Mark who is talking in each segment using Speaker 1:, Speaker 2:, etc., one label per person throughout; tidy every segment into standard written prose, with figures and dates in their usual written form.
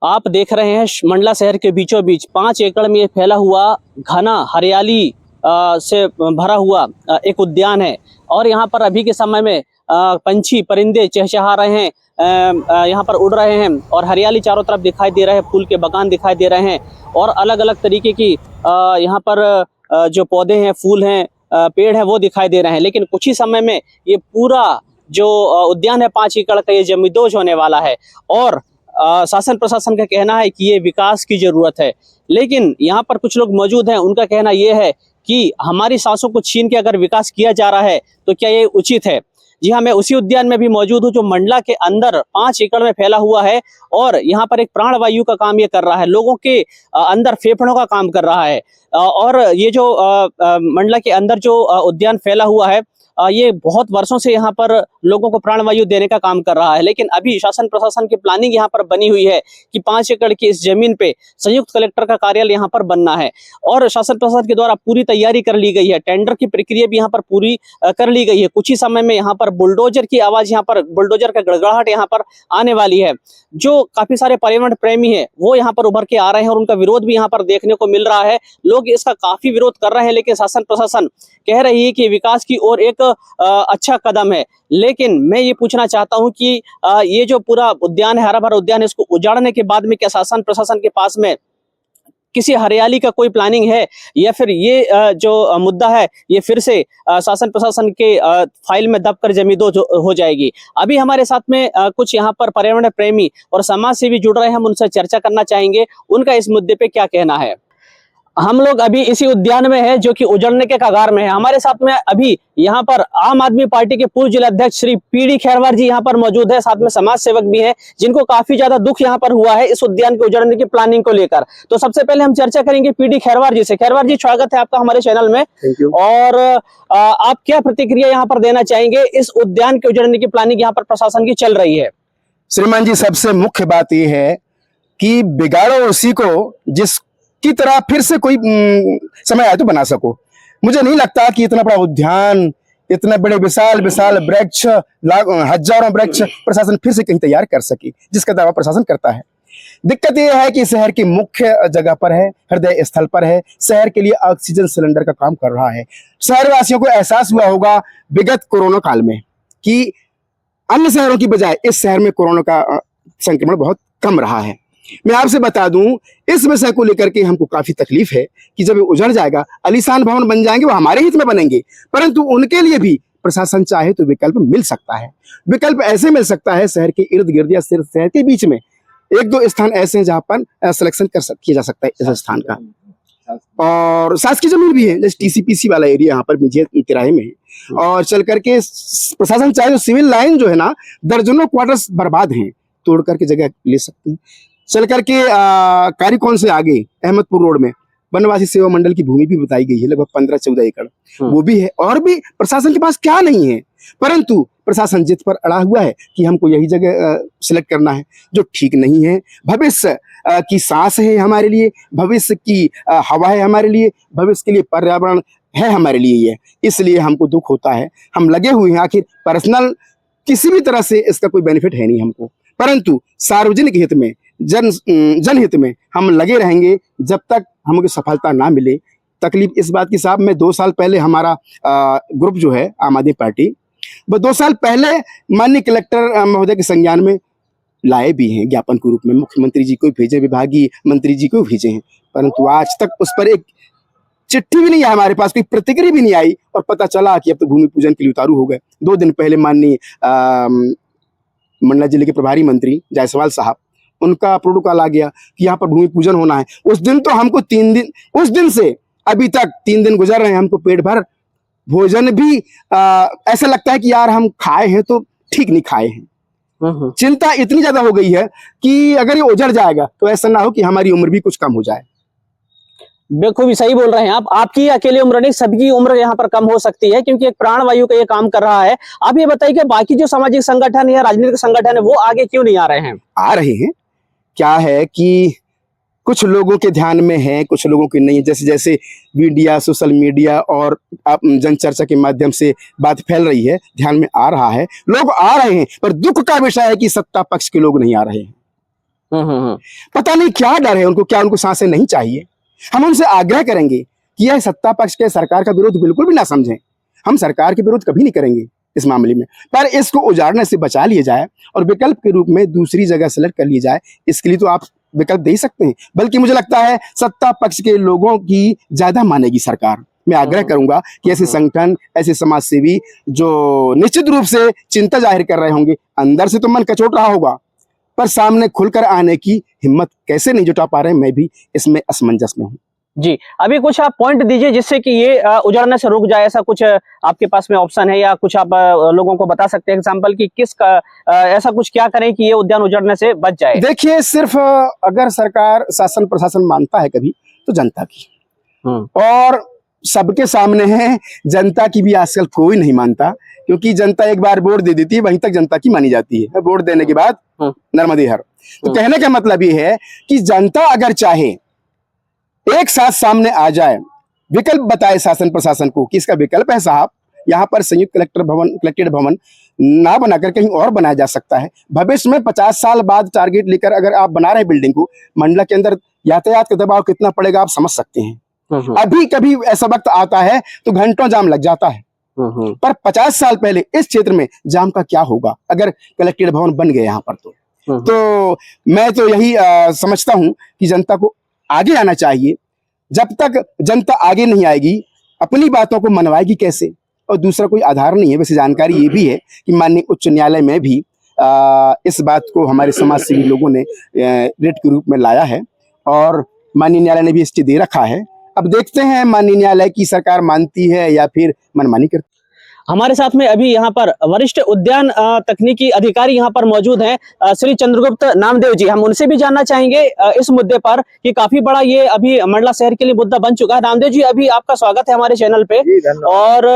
Speaker 1: आप देख रहे हैं मंडला शहर के बीचों बीच 5 एकड़ में फैला हुआ घना हरियाली से भरा हुआ एक उद्यान है। और यहाँ पर अभी के समय में पंछी परिंदे चहचहा रहे हैं, यहाँ पर उड़ रहे हैं और हरियाली चारों तरफ दिखाई दे रहे हैं, फूल के बागान दिखाई दे रहे हैं और अलग अलग तरीके की यहाँ पर जो पौधे हैं, फूल हैं, पेड़ हैं वो दिखाई दे रहे हैं। लेकिन कुछ ही समय में ये पूरा जो उद्यान है 5 एकड़ का ये जमींदोज होने वाला है। और शासन प्रशासन का कहना है कि ये विकास की जरूरत है, लेकिन यहाँ पर कुछ लोग मौजूद हैं, उनका कहना ये है कि हमारी सांसों को छीन के अगर विकास किया जा रहा है तो क्या ये उचित है। जी हाँ, मैं उसी उद्यान में भी मौजूद हूँ जो मंडला के अंदर 5 एकड़ में फैला हुआ है और यहाँ पर एक प्राणवायु का काम ये कर रहा है, लोगों के अंदर फेफड़ों का काम कर रहा है। और ये जो मंडला के अंदर जो उद्यान फैला हुआ है ये बहुत वर्षों से यहाँ पर लोगों को प्राणवायु देने का काम कर रहा है। लेकिन अभी शासन प्रशासन की प्लानिंग यहाँ पर बनी हुई है कि 5 एकड़ की इस जमीन पे संयुक्त कलेक्टर का कार्यालय यहाँ पर बनना है और शासन प्रशासन के द्वारा पूरी तैयारी कर ली गई है। टेंडर की प्रक्रिया भी यहाँ पर पूरी कर ली गई है। कुछ ही समय में यहाँ पर बुलडोजर की आवाज, यहाँ पर बुलडोजर का गड़गड़ाहट यहाँ पर आने वाली है। जो काफी सारे पर्यावरण प्रेमी है वो यहाँ पर उभर के आ रहे हैं और उनका विरोध भी यहाँ पर देखने को मिल रहा है। लोग इसका काफी विरोध कर रहे हैं, लेकिन शासन प्रशासन कह रही है कि विकास की ओर एक अच्छा कदम है। लेकिन मैं ये पूछना चाहता हूं कि ये जो पूरा उद्यान है, हरा भरा उद्यान है, इसको उजाड़ने के बाद में क्या शासन प्रशासन के पास में किसी हरियाली का कोई प्लानिंग है या फिर ये जो मुद्दा है ये फिर से शासन प्रशासन के फाइल में दबकर जमींदोज हो जाएगी। अभी हमारे साथ में कुछ यहाँ पर पर्यावरण प्रेमी और समाज सेवी जुड़ रहे हैं, हम उनसे चर्चा करना चाहेंगे उनका इस मुद्दे पे क्या कहना है। हम लोग अभी इसी उद्यान में है जो कि उजड़ने के कगार में है। हमारे साथ में अभी यहाँ पर आम आदमी पार्टी के पूर्व जिलाध्यक्ष श्री पीडी खैरवार जी यहाँ पर मौजूद है, साथ में समाज सेवक भी हैं जिनको काफी ज्यादा दुख यहाँ पर हुआ है इस उद्यान के उजड़ने की प्लानिंग को लेकर। तो सबसे पहले हम चर्चा करेंगे पीडी खैरवार जी से। खैरवार जी, स्वागत है आपका हमारे चैनल में। और आप क्या प्रतिक्रिया यहाँ पर देना चाहेंगे, इस उद्यान के उजड़ने की प्लानिंग यहाँ पर प्रशासन की चल रही है?
Speaker 2: श्रीमान जी, सबसे मुख्य बात यह है कि बिगाड़ो उसी को जिस की तरह फिर से कोई समय आए तो बना सको। मुझे नहीं लगता कि इतना बड़ा उद्यान, इतने बड़े विशाल विशाल वृक्ष, हजारों वृक्ष प्रशासन फिर से कहीं तैयार कर सके, जिसका दावा प्रशासन करता है। दिक्कत यह है कि शहर की मुख्य जगह पर है, हृदय स्थल पर है, शहर के लिए ऑक्सीजन सिलेंडर का काम कर रहा है। शहरवासियों को एहसास हुआ होगा विगत कोरोना काल में कि अन्य शहरों की बजाय इस शहर में कोरोना का संक्रमण बहुत कम रहा है। मैं आपसे बता दूं, इस विषय को लेकर के हमको काफी तकलीफ है कि जब ये उजड़ जाएगा, आलीशान भवन बन जाएंगे, वो हमारे हित में बनेंगे, परंतु उनके लिए भी प्रशासन चाहे तो विकल्प मिल सकता है। विकल्प ऐसे मिल सकता है, शहर के इर्द गिर्द या सिर्फ शहर के बीच में 1-2 स्थान ऐसे हैं जहां पर सिलेक्शन किया जा सकता है इस स्थान का। और शासकीय जमीन भी है, जैसे टीसीपीसी वाला एरिया यहाँ पर बीजे तिराहे में है। और चल करके प्रशासन चाहे तो सिविल लाइन जो है ना, दर्जनों क्वार्टर्स बर्बाद हैं, तोड़ करके जगह ले सकती है। चल करके कारीकोन से आगे अहमदपुर रोड में वनवासी सेवा मंडल की भूमि भी बताई गई है, लगभग 15-14 एकड़ वो भी है। और भी प्रशासन के पास क्या नहीं है, परंतु प्रशासन जिद पर अड़ा हुआ है कि हमको यही जगह सिलेक्ट करना है, जो ठीक नहीं है। भविष्य की सांस है हमारे लिए, भविष्य की हवा है हमारे लिए, भविष्य के लिए पर्यावरण है हमारे लिए ये, इसलिए हमको दुख होता है। हम लगे हुए हैं, आखिर पर्सनल किसी भी तरह से इसका कोई बेनिफिट है नहीं हमको, परंतु सार्वजनिक हित में, जनहित में हम लगे रहेंगे जब तक हमको सफलता ना मिले। तकलीफ इस बात की साहब, मैं 2 साल पहले हमारा ग्रुप जो है आम आदमी पार्टी, वो 2 साल पहले माननीय कलेक्टर महोदय के संज्ञान में लाए भी हैं, ज्ञापन के रूप में मुख्यमंत्री जी को भेजे, विभागीय मंत्री जी को भेजे हैं, परंतु आज तक उस पर एक चिट्ठी भी नहीं है हमारे पास, कोई प्रतिक्रिया भी नहीं आई। और पता चला कि अब तो भूमि पूजन के लिए उतारू हो गए। 2 दिन पहले माननीय मंडला जिले के प्रभारी मंत्री जायसवाल साहब, उनका प्रोटोकॉल आ गया कि यहाँ पर भूमि पूजन होना है। उस दिन तो हमको 3 दिन, उस दिन से अभी तक 3 दिन गुजर रहे हैं, हमको पेट भर भोजन भी ऐसा लगता है कि यार हम खाए हैं तो ठीक नहीं खाए हैं। चिंता इतनी ज्यादा हो गई है कि अगर ये उजड़ जाएगा तो ऐसा ना हो कि हमारी उम्र भी कुछ कम हो जाए।
Speaker 1: बिल्कुल सही बोल रहे हैं आप। आपकी अकेले उम्र नहीं, सबकी उम्र यहाँ पर कम हो सकती है, क्योंकि एक प्राणवायु का ये काम कर रहा है। आप ये बताइए कि बाकी जो सामाजिक संगठन या राजनीतिक संगठन है वो आगे क्यों नहीं आ रहे हैं?
Speaker 2: आ रहे हैं। क्या है कि कुछ लोगों के ध्यान में है, कुछ लोगों के नहीं है। जैसे जैसे मीडिया, सोशल मीडिया और जनचर्चा के माध्यम से बात फैल रही है, ध्यान में आ रहा है, लोग आ रहे हैं। पर दुख का विषय है कि सत्ता पक्ष के लोग नहीं आ रहे हैं। पता नहीं क्या डर है उनको, क्या उनको सांसें नहीं चाहिए। हम उनसे आग्रह करेंगे कि यह सत्ता पक्ष के सरकार का विरोध बिल्कुल भी ना समझें। हम सरकार के विरोध कभी नहीं करेंगे इस मामले में, पर इसको उजाड़ने से बचा लिया जाए और विकल्प के रूप में दूसरी जगह सेलेक्ट कर लिया जाए। इसके लिए तो आप विकल्प दे ही सकते हैं, बल्कि मुझे लगता है सत्ता पक्ष के लोगों की ज्यादा मानेगी सरकार। मैं आग्रह करूंगा कि ऐसे संगठन, ऐसे समाज सेवी जो निश्चित रूप से चिंता जाहिर कर रहे होंगे, अंदर से तो मन कचोट रहा होगा, पर सामने खुलकर आने की हिम्मत कैसे नहीं जुटा पा रहे, मैं भी इसमें असमंजस में हूँ।
Speaker 1: जी, अभी कुछ आप पॉइंट दीजिए जिससे कि ये उजड़ने से रुक जाए। ऐसा कुछ आपके पास में ऑप्शन है या कुछ आप लोगों को बता सकते हैं एग्जांपल कि किस का ऐसा कुछ क्या करें कि ये उद्यान उजड़ने से बच जाए?
Speaker 2: देखिए, सिर्फ अगर सरकार शासन प्रशासन मानता है कभी, तो जनता की, और सबके सामने है, जनता की भी आजकल कोई नहीं मानता, क्योंकि जनता एक बार वोट दे देती है, वहीं तक जनता की मानी जाती है। वोट देने के बाद नर्मदे हर। तो कहने का मतलब ये है कि जनता अगर चाहे एक साथ सामने आ जाए, विकल्प बताए शासन प्रशासन को कि इसका विकल्प है साहब, यहाँ पर संयुक्त कलेक्ट्रेट भवन ना बनाकर कहीं और बनाया जा सकता है। भविष्य में 50 साल बाद टारगेट लेकर अगर आप बना रहे बिल्डिंग को, मंडला के अंदर यातायात का दबाव कितना पड़ेगा आप समझ सकते हैं। अभी कभी ऐसा वक्त आता है तो घंटों जाम लग जाता है, पर 50 साल पहले इस क्षेत्र में जाम का क्या होगा अगर कलेक्ट्रेट भवन बन गए यहाँ पर। तो मैं तो यही समझता हूँ कि जनता को आगे आना चाहिए। जब तक जनता आगे नहीं आएगी, अपनी बातों को मनवाएगी कैसे? और दूसरा कोई आधार नहीं है। वैसे जानकारी ये भी है कि माननीय उच्च न्यायालय में भी इस बात को हमारे समाज सेवी लोगों ने रिट के रूप में लाया है और माननीय न्यायालय ने भी स्टे दे रखा है। अब देखते हैं माननीय न्यायालय की सरकार मानती है या फिर मनमानी करती है।
Speaker 1: हमारे साथ में अभी यहाँ पर वरिष्ठ उद्यान तकनीकी अधिकारी यहाँ पर मौजूद हैं, श्री चंद्रगुप्त नामदेव जी। हम उनसे भी जानना चाहेंगे इस मुद्दे पर कि काफी बड़ा ये अभी मंडला शहर के लिए मुद्दा बन चुका है। नामदेव जी, अभी आपका स्वागत है हमारे चैनल पे, और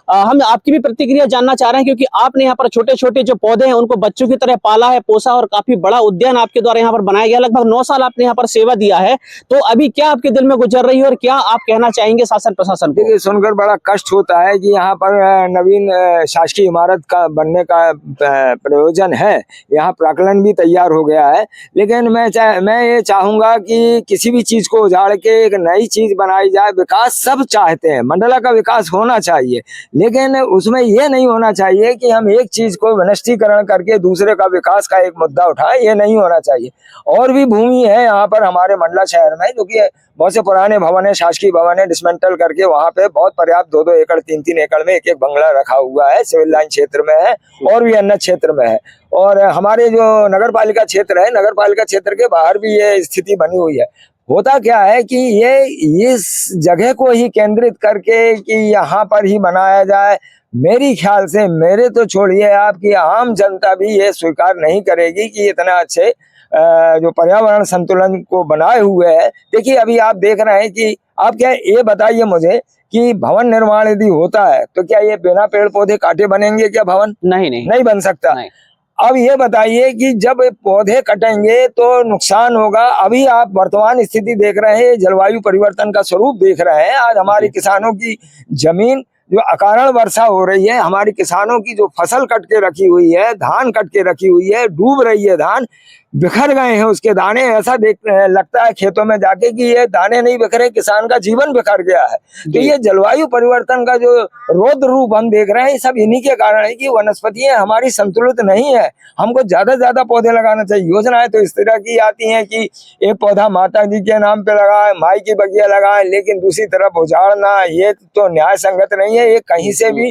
Speaker 1: हम आपकी भी प्रतिक्रिया जानना चाह रहे हैं, क्योंकि आपने यहाँ पर छोटे छोटे जो पौधे हैं उनको बच्चों की तरह पाला है, पोसा, और काफी बड़ा उद्यान आपके द्वारा यहाँ पर बनाया गया। लगभग 9 साल आपने यहाँ पर सेवा दिया है, तो अभी क्या आपके दिल में गुजर रही है और क्या आप कहना चाहेंगे शासन प्रशासन को?
Speaker 3: देखिए, सुनकर बड़ा कष्ट होता है कि यहाँ पर नवीन शासकीय इमारत का बनने का प्रयोजन है, यहाँ प्राकलन भी तैयार हो गया है, लेकिन मैं ये चाहूंगा कि किसी भी चीज को उजाड़ के एक नई चीज बनाई जाए। विकास सब चाहते हैं, मंडला का विकास होना चाहिए, लेकिन उसमें ये नहीं होना चाहिए कि हम एक चीज को विनष्टीकरण करके दूसरे का विकास का एक मुद्दा उठाएं। ये नहीं होना चाहिए। और भी भूमि है यहाँ पर हमारे मंडला शहर में, जो कि बहुत से पुराने भवन है, शासकीय भवन है, डिसमेंटल करके वहाँ पे बहुत पर्याप्त 2-2 एकड़ 3-3 एकड़ में एक बंगला रखा हुआ है। सिविल लाइन क्षेत्र में है और भी अन्य क्षेत्र में है। और हमारे जो नगर पालिका क्षेत्र है, नगर पालिका क्षेत्र के बाहर भी ये स्थिति बनी हुई है। होता क्या है कि ये इस जगह को ही केंद्रित करके कि यहाँ पर ही बनाया जाए, मेरी ख्याल से, मेरे तो छोड़िए आपकी आम जनता भी ये स्वीकार नहीं करेगी कि इतना अच्छे जो पर्यावरण संतुलन को बनाए हुए है। देखिए, अभी आप देख रहे हैं कि आप क्या ये बताइए मुझे कि भवन निर्माण यदि होता है तो क्या ये बिना पेड़ पौधे काटे बनेंगे क्या भवन? नहीं बन सकता। नहीं। अब ये बताइए कि जब पौधे कटेंगे तो नुकसान होगा। अभी आप वर्तमान स्थिति देख रहे हैं, जलवायु परिवर्तन का स्वरूप देख रहे हैं। आज हमारी किसानों की जमीन जो अकारण वर्षा हो रही है, हमारी किसानों की जो फसल कट के रखी हुई है, धान कट के रखी हुई है, डूब रही है धान, बिखर गए हैं उसके दाने। ऐसा लगता है खेतों में जाके कि ये दाने नहीं बिखरे, किसान का जीवन बिखर गया है। तो ये जलवायु परिवर्तन का जो रौद्र रूप हम देख रहे हैं, सब इन्हीं के कारण है कि वनस्पतियां हमारी संतुलित नहीं है। हमको ज्यादा से ज्यादा पौधे लगाना चाहिए। योजनाएं तो इस तरह की आती हैं कि एक पौधा माता जी के नाम पे लगाए, माई की बगिया लगाए, लेकिन दूसरी तरफ उजाड़ना, ये तो न्याय संगत नहीं है। ये कहीं से भी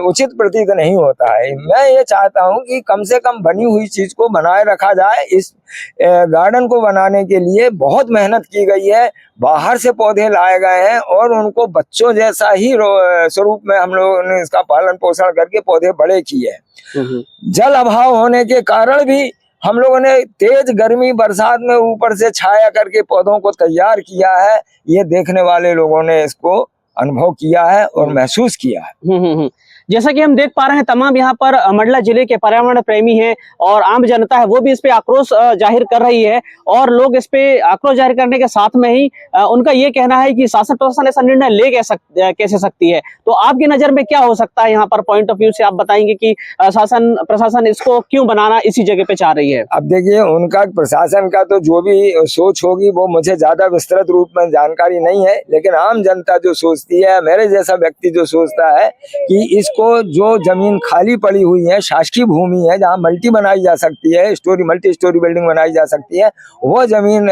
Speaker 3: उचित प्रतीत नहीं होता है। मैं ये चाहता हूँ कि कम से कम बनी हुई चीज को बनाए रखा जाए। इस गार्डन को बनाने के लिए बहुत मेहनत की गई है, बाहर से पौधे लाए गए हैं और उनको बच्चों जैसा ही स्वरूप में हम लोगों ने इसका पालन पोषण करके पौधे बड़े किए हैं। जल अभाव होने के कारण भी हम लोगों ने तेज गर्मी बरसात में ऊपर से छाया करके पौधों को तैयार किया है। ये देखने वाले लोगों ने इसको अनुभव किया है और महसूस किया है।
Speaker 1: जैसा कि हम देख पा रहे हैं, तमाम यहाँ पर मंडला जिले के पर्यावरण प्रेमी हैं और आम जनता है वो भी इस पे आक्रोश जाहिर कर रही है। और लोग इस पे आक्रोश जाहिर करने के साथ में ही उनका ये कहना है कि शासन प्रशासन ऐसा निर्णय ले कैसे सकती है। तो आपकी नजर में क्या हो सकता है, यहाँ पर पॉइंट ऑफ व्यू से आप बताएंगे कि शासन प्रशासन इसको क्यों बनाना इसी जगह पे चाह रही है?
Speaker 3: अब देखिए, उनका प्रशासन का तो जो भी सोच होगी वो मुझे ज्यादा विस्तृत रूप में जानकारी नहीं है, लेकिन आम जनता जो सोचती है, मेरे जैसा व्यक्ति जो सोचता है कि इसको जो जमीन खाली पड़ी हुई है, शासकीय भूमि है जहाँ मल्टी बनाई जा सकती है, मल्टी स्टोरी बिल्डिंग बनाई जा सकती है, वो जमीन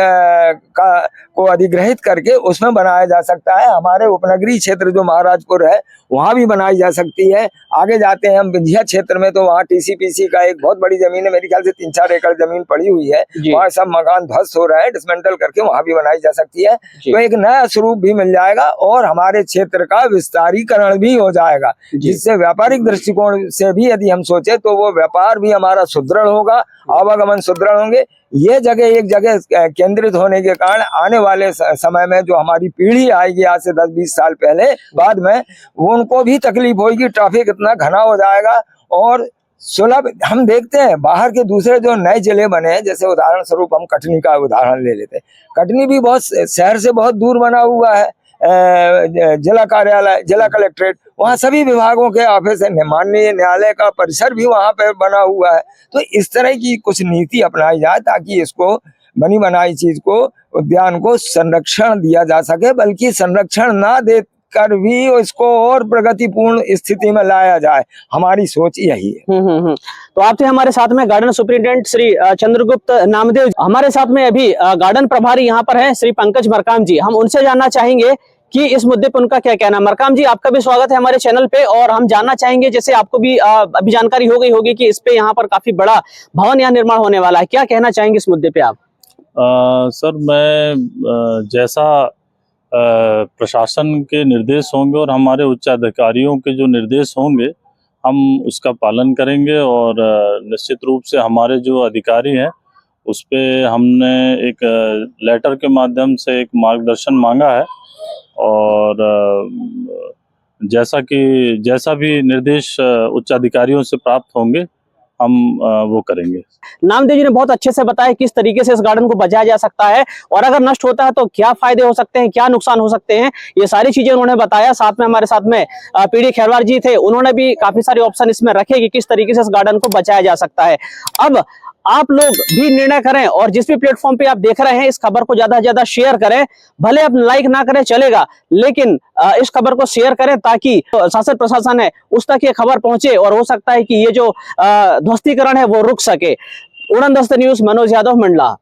Speaker 3: को अधिग्रहित करके उसमें बनाया जा सकता है। हमारे उपनगरीय क्षेत्र जो महाराजपुर है वहाँ भी बनाई जा सकती है। आगे जाते हैं हम विंध्या क्षेत्र में, तो वहाँ टीसीपीसी का एक बहुत बड़ी जमीन है, मेरे ख्याल से 3-4 एकड़ जमीन पड़ी हुई है, वहाँ सब मकान ध्वस्त हो रहा है, डिसमेंटल करके वहाँ भी बनाई जा सकती है। तो एक नया स्वरूप भी मिल जाएगा और हमारे क्षेत्र का विस्तारीकरण भी हो जाएगा, जिससे व्यापारिक दृष्टिकोण से भी यदि हम सोचे तो वो व्यापार भी हमारा सुदृढ़ होगा, आवागमन सुदृढ़ होंगे। ये जगह एक जगह केंद्रित होने के कारण आने वाले समय में जो हमारी पीढ़ी आएगी आज से 10-20 साल पहले बाद में, वो उनको भी तकलीफ होगी। ट्रैफिक इतना घना हो जाएगा और सुलभ, हम देखते हैं बाहर के दूसरे जो नए जिले बने हैं, जैसे उदाहरण स्वरूप हम कटनी का उदाहरण ले लेते हैं। कटनी भी बहुत शहर से बहुत दूर बना हुआ है, जिला कार्यालय, जिला कलेक्ट्रेट, वहाँ सभी विभागों के ऑफिस है, माननीय न्यायालय का परिसर भी वहाँ पे बना हुआ है। तो इस तरह की कुछ नीति अपनाई जाए ताकि इसको बनी बनाई चीज को, उद्यान को संरक्षण दिया जा सके, बल्कि संरक्षण ना दे कर भी इसको और प्रगतिपूर्ण स्थिति में लाया जाए। हमारी सोच यही है।
Speaker 1: तो आप थे हमारे साथ में गार्डन सुपरिटेंडेंट श्री चंद्रगुप्त नामदेव। हमारे साथ में अभी गार्डन प्रभारी यहाँ पर है श्री पंकज मरकाम जी। हम उनसे जानना चाहेंगे कि इस मुद्दे पर उनका क्या कहना है। मरकाम जी, आपका भी स्वागत है हमारे चैनल पे। और हम जानना चाहेंगे, जैसे आपको भी अभी जानकारी हो गई होगी कि इस पे यहाँ पर काफी बड़ा भवन यहाँ निर्माण होने वाला है, क्या कहना चाहेंगे इस मुद्दे पे आप?
Speaker 4: सर, मैं जैसा प्रशासन के निर्देश होंगे और हमारे उच्च अधिकारियों के जो निर्देश होंगे, हम उसका पालन करेंगे। और निश्चित रूप से हमारे जो अधिकारी हैं उस पे हमने एक लेटर के माध्यम से एक मार्गदर्शन मांगा है और जैसा भी निर्देश उच्च अधिकारियों से प्राप्त होंगे हम वो करेंगे।
Speaker 1: नामदेव जी ने बहुत अच्छे से बताया किस तरीके से इस गार्डन को बचाया जा सकता है और अगर नष्ट होता है तो क्या फायदे हो सकते हैं, क्या नुकसान हो सकते हैं, ये सारी चीजें उन्होंने बताया। साथ में हमारे साथ में पीडी खेरवार जी थे, उन्होंने भी काफी सारे ऑप्शन इसमें रखे कि किस तरीके से इस गार्डन को बचाया जा सकता है। अब आप लोग भी निर्णय करें और जिस भी प्लेटफॉर्म पे आप देख रहे हैं इस खबर को ज्यादा से ज्यादा शेयर करें। भले आप लाइक ना करें चलेगा, लेकिन इस खबर को शेयर करें ताकि शासन प्रशासन है उस तक ये खबर पहुंचे और हो सकता है कि ये जो ध्वस्तीकरण है वो रुक सके। उड़न दस्ते न्यूज, मनोज यादव, मंडला।